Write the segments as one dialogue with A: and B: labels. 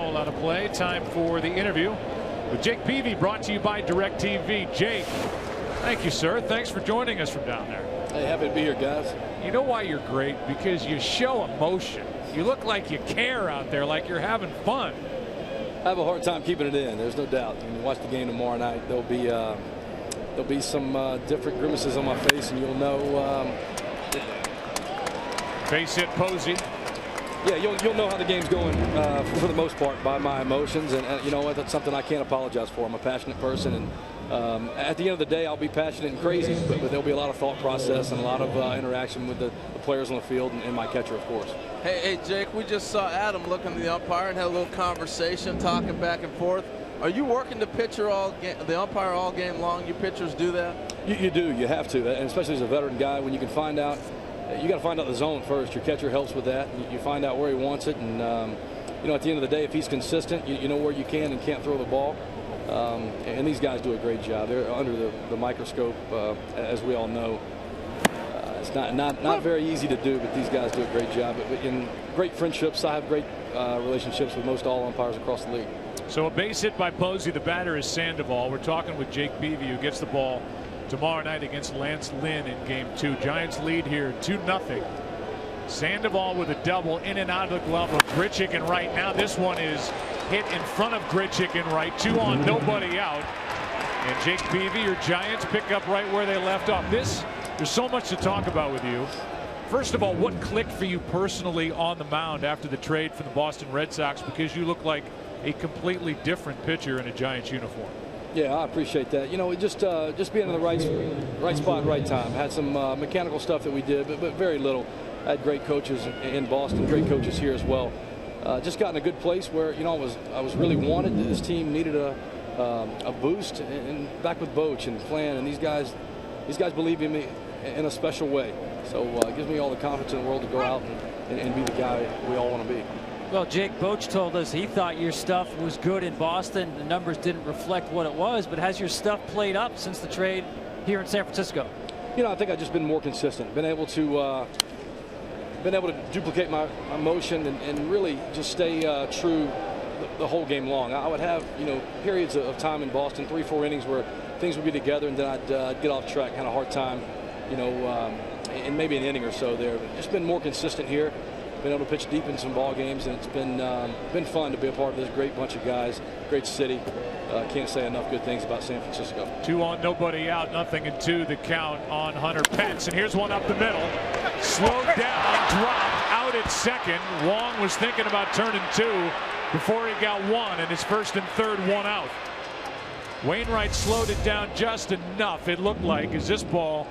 A: foul out of play. Time for the interview with Jake Peavy, brought to you by DirecTV. Jake, thank you, sir. Thanks for joining us from down there.
B: Hey, happy to be here, guys.
A: You know why you're great? Because you show emotion. You look like you care out there, like you're having fun.
B: I have a hard time keeping it in. There's no doubt. When you watch the game tomorrow night, there'll be some different grimaces on my face, and you'll know.
A: Base hit Posey.
B: Yeah, you'll know how the game's going for the most part by my emotions, and you know what? That's something I can't apologize for. I'm a passionate person, and at the end of the day, I'll be passionate and crazy, but there'll be a lot of thought process and a lot of interaction with the players on the field and my catcher, of course.
C: Hey, Jake, we just saw Adam looking at the umpire and had a little conversation, talking back and forth. Are you working the pitcher the umpire all game long? You pitchers do that? You
B: do. You have to, and especially as a veteran guy, when you can find out. You got to find out the zone first. Your catcher helps with that. You find out where he wants it, and you know, at the end of the day, if he's consistent, you know where you can and can't throw the ball. And these guys do a great job. They're under the microscope, as we all know. It's not very easy to do, but these guys do a great job. But in great friendships, I have great relationships with most all umpires across the league.
A: So a base hit by Posey. The batter is Sandoval. We're talking with Jake Peavy, who gets the ball tomorrow night against Lance Lynn in Game 2. Giants lead here 2-0. Sandoval with a double in and out of the glove of Grichuk and right. Now this one is hit in front of Grichuk and right. 2 on, nobody out. And Jake Peavy, your Giants pick up right where they left off. There's so much to talk about with you. First of all, what clicked for you personally on the mound after the trade from the Boston Red Sox? Because you look like a completely different pitcher in a Giants uniform.
B: Yeah, I appreciate that. You know, just being in the right spot, right time. Had some mechanical stuff that we did, but very little. I had great coaches in Boston, great coaches here as well. Just got in a good place where, you know, I was really wanted. This team needed a boost, and back with Boch and Flan, and these guys believe in me in a special way. So it gives me all the confidence in the world to go out and be the guy we all want to be.
D: Well, Jake, Boch told us he thought your stuff was good in Boston. The numbers didn't reflect what it was, but has your stuff played up since the trade here in San Francisco? You know,
B: I think I've just been more consistent. Been able to duplicate my motion and really just stay true the whole game long. I would have, you know, periods of time in Boston, 3-4 innings where things would be together, and then I'd get off track, kind of hard time, you know, in maybe an inning or so there. But just been more consistent here. Been able to pitch deep in some ball games, and it's been fun to be a part of this great bunch of guys, great city. Can't say enough good things about San Francisco.
A: 2 on, nobody out, 0-2 the count on Hunter Pence, and here's one up the middle, slowed down, dropped out at second. Wong was thinking about turning 2 before he got 1, and his first and third 1 out. Wainwright slowed it down just enough, it looked like, as this ball,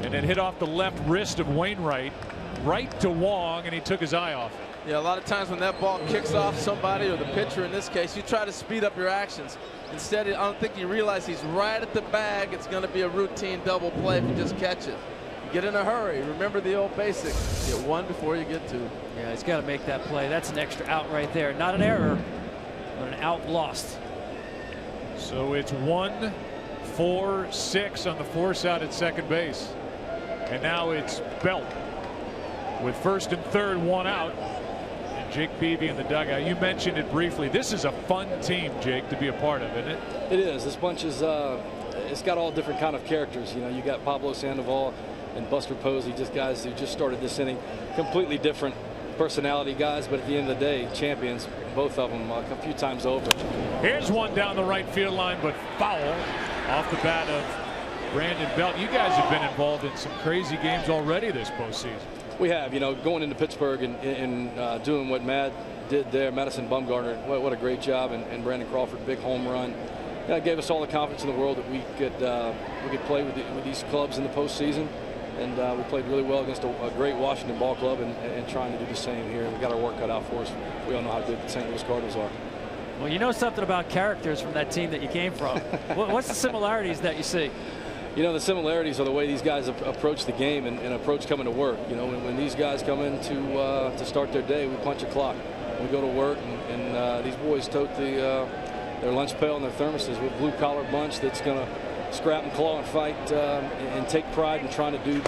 A: and it hit off the left wrist of Wainwright, right to Wong, and he took his eye off it.
C: Yeah, a lot of times when that ball kicks off somebody, or the pitcher in this case, you try to speed up your actions. Instead, I don't think you realize he's right at the bag. It's going to be a routine double play if you just catch it. Get in a hurry. Remember the old basics. Get 1 before you get 2.
D: Yeah, he's got to make that play. That's an extra out right there. Not an error, but an out lost.
A: So it's 1, 4, 6 on the force out at second base. And now it's Belt with first and third 1 out. And Jake Peavy in the dugout. You mentioned it briefly. This is a fun team, Jake, to be a part of, isn't it?
B: It is. This bunch is it's got all different kind of characters. You know, you got Pablo Sandoval and Buster Posey, just guys who just started this inning. Completely different personality guys, but at the end of the day, champions, both of them, a few times over.
A: Here's one down the right field line, but foul off the bat of Brandon Belt. You guys have been involved in some crazy games already this postseason.
B: We have, you know, going into Pittsburgh and doing what Matt did there. Madison Bumgarner, what a great job, and Brandon Crawford, big home run. That gave us all the confidence in the world that we could play with these clubs in the postseason, and we played really well against a great Washington ball club, and trying to do the same here. We got our work cut out for us. We all know how good the St. Louis Cardinals are.
D: Well, you know something about characters from that team that you came from. What's the similarities that you see?
B: You know, the similarities are the way these guys approach the game and approach coming to work. You know, when these guys come in to start their day, we punch a clock. We go to work, and these boys tote their lunch pail and their thermoses with blue-collar bunch that's going to scrap and claw and fight and take pride in trying to do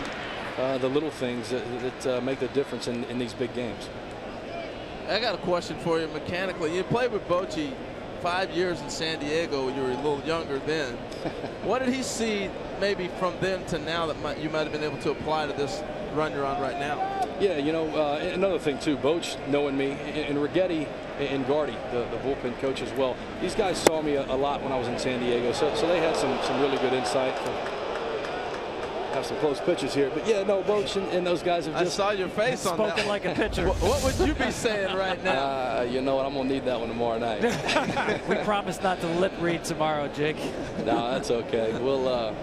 B: the little things that make the difference in these big games.
C: I got a question for you mechanically. You played with Bochy 5 years in San Diego when you were a little younger then. What did he see maybe from then to now that you might have been able to apply to this run you're on right now?
B: Yeah, you know, another thing too, Boch knowing me, and Righetti and Gardy, the bullpen coach as well. These guys saw me a lot when I was in San Diego, so they had some really good insight. Have some close pitches here, but yeah, no, Boch and those guys have just.
C: I saw your face on that.
D: Spoken like a pitcher.
C: What would you be saying right now?
B: You know what? I'm gonna need that one tomorrow night.
D: We promise not to lip read tomorrow, Jake.
B: No, that's okay. We'll.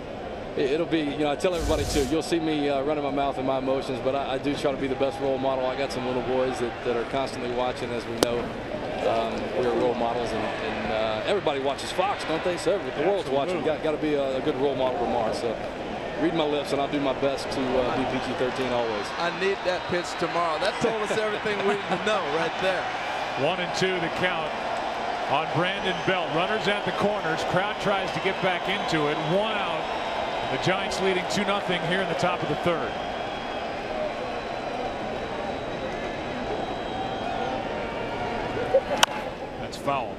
B: It'll be, you know, I tell everybody too, you'll see me running my mouth in my emotions, but I do try to be the best role model. I got some little boys that are constantly watching, as we know. We're role models, and everybody watches Fox, don't they? So the world's watching. Got to be a good role model tomorrow. So read my lips, and I'll do my best to be PG-13 always.
C: I need that pitch tomorrow. That told us everything we need to know right there.
A: 1-2 the count on Brandon Belt. Runners at the corners. Crowd tries to get back into it. 1 out. The Giants leading 2-0 here in the top of the third. That's foul.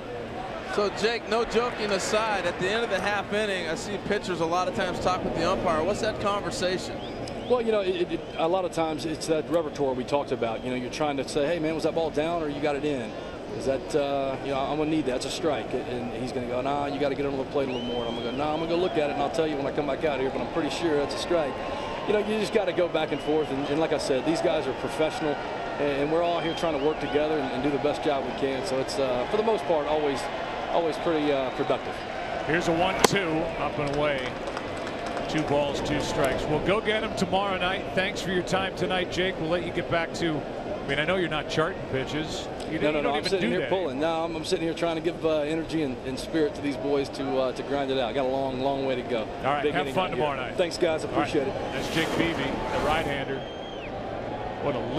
C: So, Jake, no joking aside, at the end of the half inning, I see pitchers a lot of times talk with the umpire. What's that conversation?
B: Well, you know, a lot of times it's that repertoire we talked about. You know, you're trying to say, hey, man, was that ball down or you got it in? Is that, you know, I'm going to need that. It's a strike. And he's going to go, nah, you got to get under the plate a little more. And I'm going to go, nah, I'm going to go look at it, and I'll tell you when I come back out here, but I'm pretty sure that's a strike. You know, you just got to go back and forth. And like I said, these guys are professional, and we're all here trying to work together and do the best job we can. So it's, for the most part, always pretty productive.
A: Here's a 1-2 up and away. 2 balls, 2 strikes. We'll go get him tomorrow night. Thanks for your time tonight, Jake. We'll let you get back to. I mean, I know you're not charting pitches.
B: No, I'm sitting here pulling. No, I'm sitting here trying to give energy and spirit to these boys to grind it out. Got a long way to go.
A: All right, have fun tomorrow night.
B: Thanks, guys. Appreciate it.
A: That's Jake Peavy, the right-hander. What a lift.